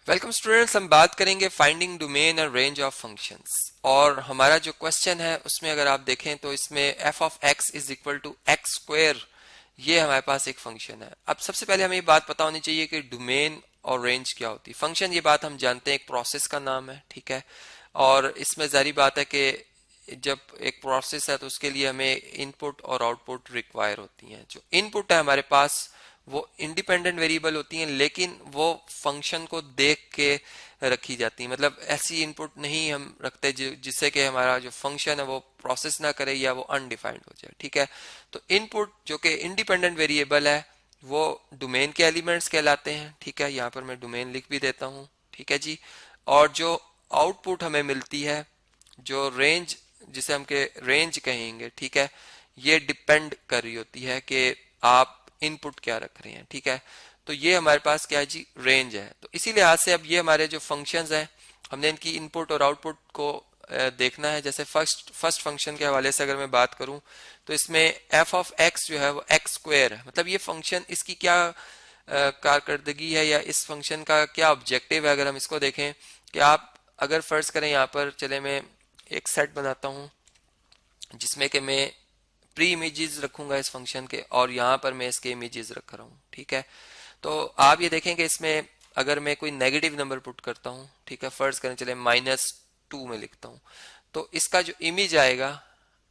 Welcome students, हम बात करेंगे फाइंडिंग डोमेन और रेंज ऑफ फंक्शंस। और हमारा जो क्वेश्चन है उसमें अगर आप देखें तो इसमें F of X is equal to X square, ये हमारे पास एक फंक्शन है। अब सबसे पहले हमें ये बात पता होनी चाहिए कि डोमेन और रेंज क्या होती है। फंक्शन, ये बात हम जानते हैं, एक प्रोसेस का नाम है, ठीक है। और इसमें जारी बात है कि जब एक प्रोसेस है तो उसके लिए हमें इनपुट और आउटपुट रिक्वायर होती हैं। जो इनपुट है हमारे पास वो इंडिपेंडेंट वेरिएबल होती हैं, लेकिन वो फंक्शन को देख के रखी जाती है। मतलब ऐसी इनपुट नहीं हम रखते जिससे कि हमारा जो फंक्शन है वो प्रोसेस ना करे या वो अनडिफाइंड हो जाए, ठीक है। तो इनपुट जो कि इंडिपेंडेंट वेरिएबल है वो डोमेन के एलिमेंट्स कहलाते हैं, ठीक है। यहाँ पर मैं डोमेन लिख भी देता हूँ, ठीक है जी। और जो आउटपुट हमें मिलती है, जो रेंज, जिसे हम के रेंज कहेंगे, ठीक है, ये डिपेंड कर रही होती है कि आप इनपुट क्या रख रहे हैं, ठीक है। तो ये हमारे पास क्या है जी, रेंज है। तो इसी लिहाज से अब ये हमारे जो फंक्शंस हैं, हमने इनकी इनपुट और आउटपुट को देखना है। जैसे फर्स्ट फंक्शन के हवाले से अगर मैं बात करूं तो इसमें एफ ऑफ एक्स जो है वो एक्स स्क्वेयर है। मतलब ये फंक्शन, इसकी क्या कारकर्दगी है या इस फंक्शन का क्या ऑब्जेक्टिव है, अगर हम इसको देखें कि आप अगर फर्ज करें, यहाँ पर चले मैं एक सेट बनाता हूँ जिसमें कि मैं प्री इमेजेस रखूंगा इस फंक्शन के, और यहाँ पर मैं इसके इमेजेस रख रहा हूँ, ठीक है। तो आप ये देखें कि इसमें अगर मैं कोई नेगेटिव नंबर पुट करता हूँ, ठीक है, फर्ज करें चले -2 में लिखता हूँ, तो इसका जो इमेज आएगा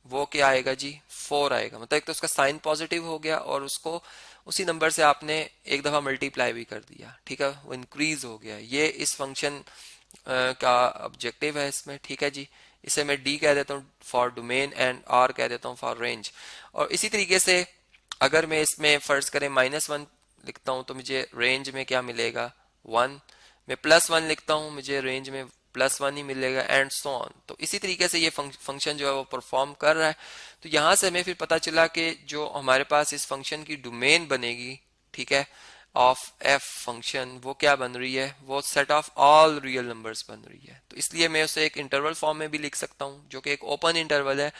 वो क्या आएगा जी, 4 आएगा। मतलब एक तो उसका साइन पॉजिटिव हो गया और उसको उसी नंबर से आपने एक दफा मल्टीप्लाई भी कर दिया, ठीक है, वो इंक्रीज हो गया। ये इस फंक्शन का ऑब्जेक्टिव है इसमें, ठीक है जी। इसे मैं डी कह देता हूँ फॉर डोमेन एंड आर कह देता हूँ फॉर रेंज। और इसी तरीके से अगर मैं इसमें फर्ज करें -1 लिखता हूँ तो मुझे रेंज में क्या मिलेगा, 1। मैं +1 लिखता हूँ, मुझे रेंज में +1 ही मिलेगा, एंड सो ऑन। तो इसी तरीके से ये फंक्शन जो है वो परफॉर्म कर रहा है। तो यहाँ से हमें फिर पता चला कि जो हमारे पास इस फंक्शन की डोमेन बनेगी, ठीक है, ऑफ एफ फंक्शन, वो क्या बन रही है, वो set of all real numbers बन रही है। तो इसलिए मैं उसे एक इंटरवल फॉर्म में भी लिख सकता हूँ जो कि एक ओपन इंटरवल है।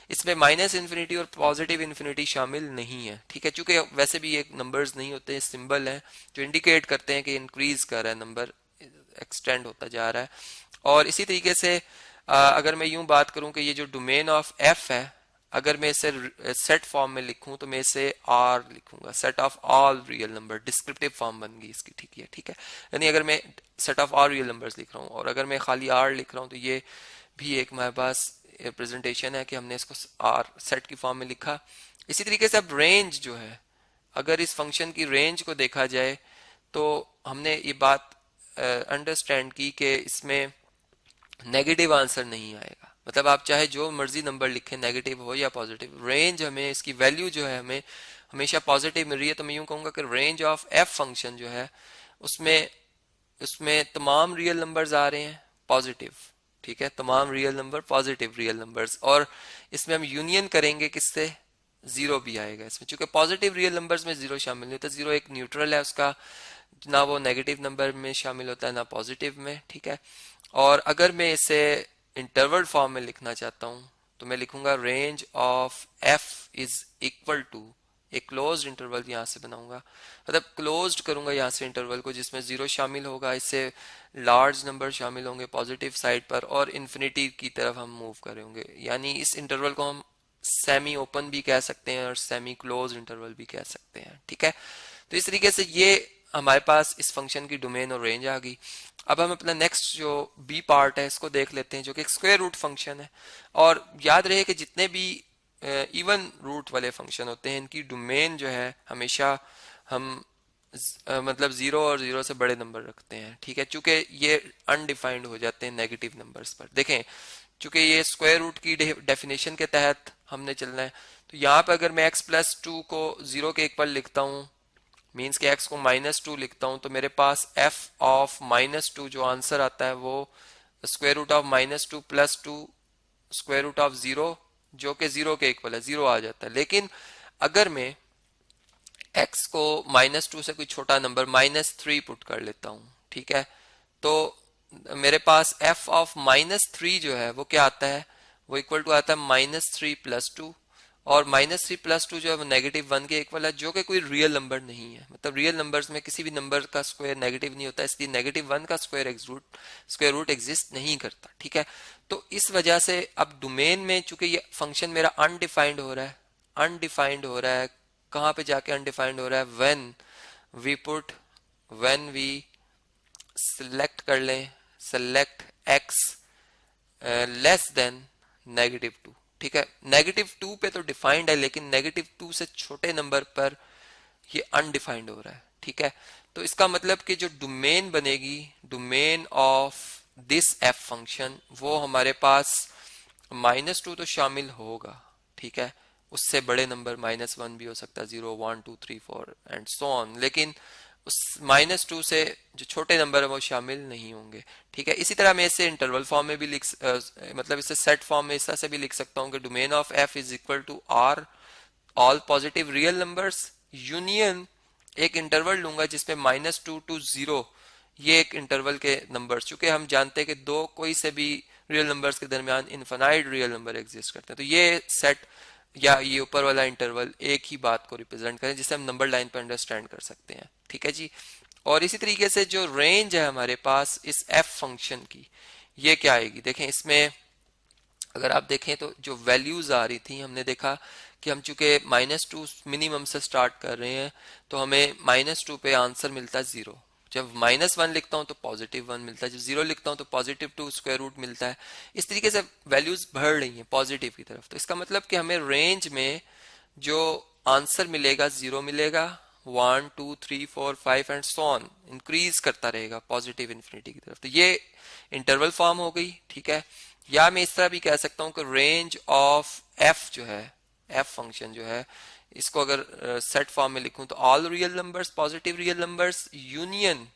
इसमें -इन्फिनिटी और पॉजिटिव इन्फिनिटी शामिल नहीं है, ठीक है, चूंकि वैसे भी एक नंबर्स नहीं होते, सिंबल है जो इंडिकेट करते हैं कि इंक्रीज कर रहा है नंबर, एक्सटेंड होता जा रहा है। और इसी तरीके से अगर मैं यूं बात करूं कि ये जो डोमेन ऑफ एफ है, अगर मैं इसे सेट फॉर्म में लिखूं तो मैं इसे आर लिखूंगा, set of all real number, descriptive form बन गई इसकी, ठीक है, ठीक है। यानी अगर मैं set of all real numbers लिख रहा हूँ और अगर मैं खाली आर लिख रहा हूँ तो ये भी एक हमारे पास रिप्रेजेंटेशन है कि हमने इसको आर सेट की फॉर्म में लिखा। इसी तरीके से अब रेंज जो है, अगर इस फंक्शन की रेंज को देखा जाए तो हमने ये बात अंडरस्टैंड की कि इसमें नेगेटिव आंसर नहीं आएगा। मतलब आप चाहे जो मर्जी नंबर लिखें, नेगेटिव हो या पॉजिटिव, रेंज हमें इसकी वैल्यू जो है हमें हमेशा पॉजिटिव मिल रही है। तो मैं यूं कहूंगा कि रेंज ऑफ एफ फंक्शन जो है उसमें उसमें तमाम रियल नंबर्स आ रहे हैं पॉजिटिव, ठीक है, तमाम real number positive real numbers. और इसमें हम यूनियन करेंगे किससे, जीरो भी आएगा इसमें, चूंकि पॉजिटिव रियल नंबर्स में जीरो शामिल नहीं होता। जीरो एक न्यूट्रल है उसका, ना वो नेगेटिव नंबर में शामिल होता है ना पॉजिटिव में, ठीक है। और अगर मैं इसे इंटरवल फॉर्म में लिखना चाहता हूं तो मैं लिखूंगा range of F is equal to एक क्लोज्ड इंटरवल यहां से बनाऊंगा, मतलब क्लोज्ड करूंगा यहां से इंटरवल को, जिसमें जीरो शामिल होगा, इससे लार्ज नंबर शामिल होंगे पॉजिटिव साइड पर, और इन्फिनिटी की तरफ हम मूव करेंगे। यानी इस इंटरवल को हम सेमी ओपन भी कह सकते हैं और सेमी क्लोज इंटरवल भी कह सकते हैं, ठीक है। तो इस तरीके से ये हमारे पास इस फंक्शन की डोमेन और रेंज आ गई। अब हम अपना नेक्स्ट जो बी पार्ट है इसको देख लेते हैं, जो कि एक स्क्वायर रूट फंक्शन है। और याद रहे कि जितने भी इवन रूट वाले फंक्शन होते हैं इनकी डोमेन जो है हमेशा हम मतलब 0 और 0 से बड़े नंबर रखते हैं, ठीक है, चूंकि ये अनडिफाइंड हो जाते हैं नेगेटिव नंबर्स पर। देखें, चूंकि ये स्क्वायर रूट की डेफिनेशन के तहत हमने चलना है, तो यहाँ पर अगर मैं x+2 को 0 के इक्वल लिखता हूँ, मीन्स के x को -2 लिखता हूं, तो मेरे पास f ऑफ -2 जो आंसर आता है वो square root of -2 + 2 square root of 0, जो कि 0 के इक्वल है, 0 आ जाता है। लेकिन अगर मैं x को -2 से कोई छोटा नंबर -3 पुट कर लेता हूं, ठीक है, तो मेरे पास f ऑफ -3 जो है वो क्या आता है, वो इक्वल टू आता है -3 + 2, और -3 + 2 जो है वो -1 के इक्वल है, जो कि कोई रियल नंबर नहीं है। मतलब रियल नंबर्स में किसी भी नंबर का स्क्वायर नेगेटिव नहीं होता, इसलिए -1 का स्क्वायर रूट एग्जिस्ट नहीं करता। ठीक है, तो इस वजह से अब डोमेन में चूंकि ये फंक्शन मेरा अनडिफाइंड हो रहा है, अनडिफाइंड हो रहा है, कहाँ पे जाके अनडिफाइंड हो रहा है, व्हेन वी सिलेक्ट कर लें, सेलेक्ट x लेस देन -2। ठीक है, -2 पे तो डिफाइंड है, लेकिन -2 से छोटे नंबर पर ये अनडिफाइंड हो रहा है। ठीक है, तो इसका मतलब कि जो डोमेन बनेगी, domain of this f function, वो हमारे पास -2 तो शामिल होगा। ठीक है, उससे बड़े नंबर -1 भी हो सकता है, 0 1 2 3 4 एंड सो ऑन, लेकिन उस -2 से जो छोटे नंबर है वो शामिल नहीं होंगे। ठीक है, इसी तरह मैं इसे इंटरवल फॉर्म में भी मतलब इसे सेट फॉर्म में इस तरह से भी लिख सकता हूँ कि domain of f is equal to R all positive real numbers union एक इंटरवल लूंगा जिसमें -2 to 0 ये एक इंटरवल के नंबर्स, चूंकि हम जानते हैं कि दो कोई से भी रियल नंबर्स के दरमियान इनफाइनाइट रियल नंबर एग्जिस्ट करते हैं, तो ये सेट या ये ऊपर वाला इंटरवल एक ही बात को रिप्रेजेंट करें, जिसे हम नंबर लाइन पर अंडरस्टैंड कर सकते हैं। ठीक है जी, और इसी तरीके से जो रेंज है हमारे पास इस f फंक्शन की, ये क्या आएगी, देखें इसमें अगर आप देखें तो जो वैल्यूज आ रही थी, हमने देखा कि हम चूंकि -2 मिनिमम से स्टार्ट कर रहे हैं, तो हमें -2 पे आंसर मिलता है 0। जब -1 लिखता हूं तो +1 मिलता है, जब 0 लिखता हूं तो +2 स्क्वायर रूट मिलता है। इस तरीके से वैल्यूज बढ़ रही हैं पॉजिटिव की तरफ, तो इसका मतलब कि हमें रेंज में जो आंसर मिलेगा 0 मिलेगा, 1 2 3 4 5 एंड सो ऑन इंक्रीज करता रहेगा पॉजिटिव इन्फिनिटी की तरफ। तो ये इंटरवल फॉर्म हो गई। ठीक है, या मैं इस तरह भी कह सकता हूं कि रेंज ऑफ f जो है, f फंक्शन जो है, इसको अगर सेट फॉर्म में लिखूं तो all real numbers, positive real numbers union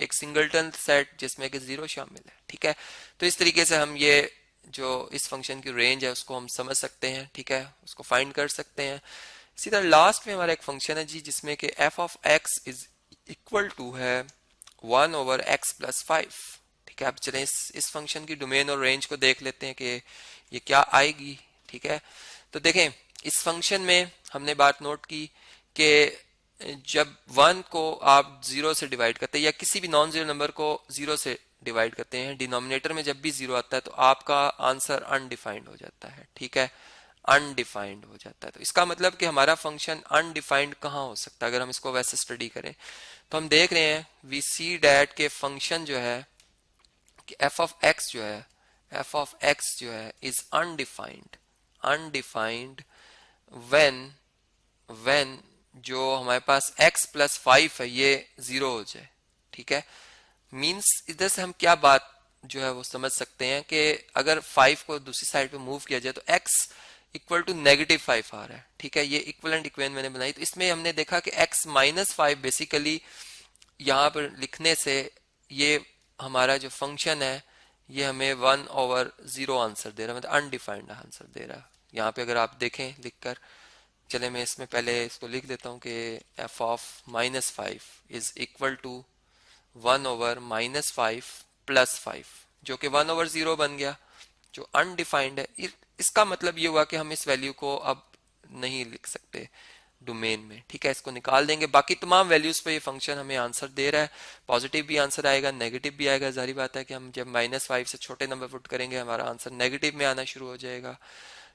एक सिंगलटन सेट जिसमें कि 0 शामिल है। ठीक है, तो इस तरीके से हम ये जो इस फंक्शन की रेंज है उसको हम समझ सकते हैं। ठीक है, उसको फाइंड कर सकते हैं। इसी तरह लास्ट में हमारा एक फंक्शन है जी, जिसमें कि f of x is equal to है 1/x+5। ठीक है, अब चलें इस फंक्शन की डोमेन और रेंज को देख लेते हैं कि ये क्या आएगी। ठीक है, तो देखें इस फंक्शन में हमने बात नोट की कि जब 1 को आप 0 से डिवाइड करते हैं या किसी भी नॉन जीरो नंबर को 0 से डिवाइड करते हैं, डिनोमिनेटर में जब भी 0 आता है तो आपका आंसर अनडिफाइंड हो जाता है। ठीक है, अनडिफाइंड हो जाता है, तो इसका मतलब कि हमारा फंक्शन अनडिफाइंड कहाँ हो सकता है। अगर हम इसको वैसे स्टडी करें तो हम देख रहे हैं वी सी डैट के फंक्शन जो है कि f ऑफ x जो है इज अनडिफाइंड व्हेन जो हमारे पास x+5 है ये 0 हो जाए। ठीक है, मींस इधर से हम क्या बात जो है वो समझ सकते हैं कि अगर 5 को दूसरी साइड पे मूव किया जाए तो x इक्वल टू -5 आ रहा है। ठीक है, ये इक्वलेंट इक्वेशन मैंने बनाई, तो इसमें हमने देखा कि x-5 बेसिकली यहाँ पर लिखने से ये हमारा जो फंक्शन है ये हमें 1/0 आंसर दे रहा है, मतलब अनडिफाइंड आंसर दे रहा है। यहाँ पे अगर आप देखें लिखकर, चले मैं इसमें पहले इसको लिख देता हूँ कि f of -5 is equal to 1/-5 जो कि 1/0 बन गया, जो अनडिफाइंड है। इसका मतलब ये हुआ कि हम इस वैल्यू को अब नहीं लिख सकते डोमेन में। ठीक है, इसको निकाल देंगे, बाकी तमाम वैल्यूज पे ये फंक्शन हमें आंसर दे रहा है। पॉजिटिव भी आंसर आएगा, नेगेटिव भी आएगा। जारी बात है कि हम जब -5 से छोटे नंबर पुट करेंगे हमारा आंसर नेगेटिव में आना शुरू हो जाएगा।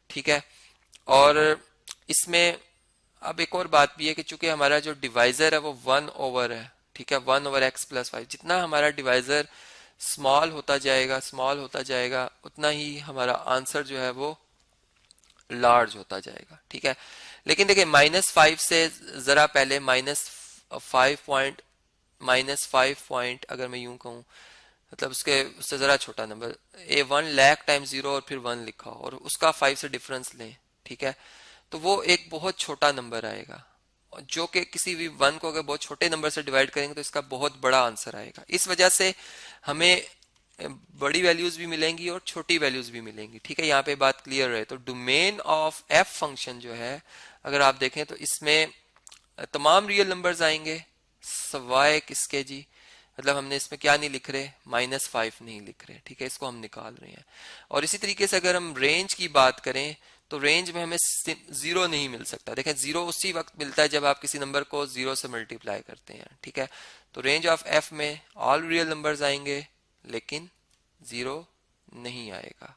ठीक है, और इसमें अब एक और बात भी है कि चूंकि हमारा जो डिवाइजर है वो 1 ओवर है। ठीक है, 1/x+5, जितना हमारा डिवाइजर स्मॉल होता जाएगा उतना ही हमारा आंसर जो है वो लार्ज होता जाएगा। ठीक है, लेकिन देखिए -5 से जरा पहले -5 पॉइंट अगर मैं यूं कहूं, मतलब उससे जरा छोटा नंबर 1 लाख टाइम्स 0 और फिर 1 लिखा और उसका 5 से डिफरेंस लें। ठीक है, तो वो एक बहुत छोटा नंबर आएगा, जो कि किसी भी 1 को अगर बहुत छोटे नंबर से डिवाइड करेंगे तो इसका बहुत बड़ा आंसर आएगा। इस वजह से हमें बड़ी वैल्यूज भी मिलेंगी और छोटी वैल्यूज भी मिलेंगी। ठीक है, यहाँ पे बात क्लियर है। तो डोमेन ऑफ f फंक्शन जो है अगर आप देखें तो इसमें तमाम रियल नंबर्स आएंगे सवाए किसके जी, मतलब हमने इसमें क्या नहीं लिख रहे, -5 नहीं लिख रहे। ठीक है, इसको हम निकाल रहे हैं। और इसी तरीके से अगर हम रेंज की बात करें तो रेंज में हमें जीरो नहीं मिल सकता। देखें जीरो उसी वक्त मिलता है जब आप किसी नंबर को जीरो से मल्टीप्लाई करते हैं, ठीक है। तो रेंज ऑफ एफ में ऑल रियल नंबर्स आएंगे लेकिन जीरो नहीं आएगा।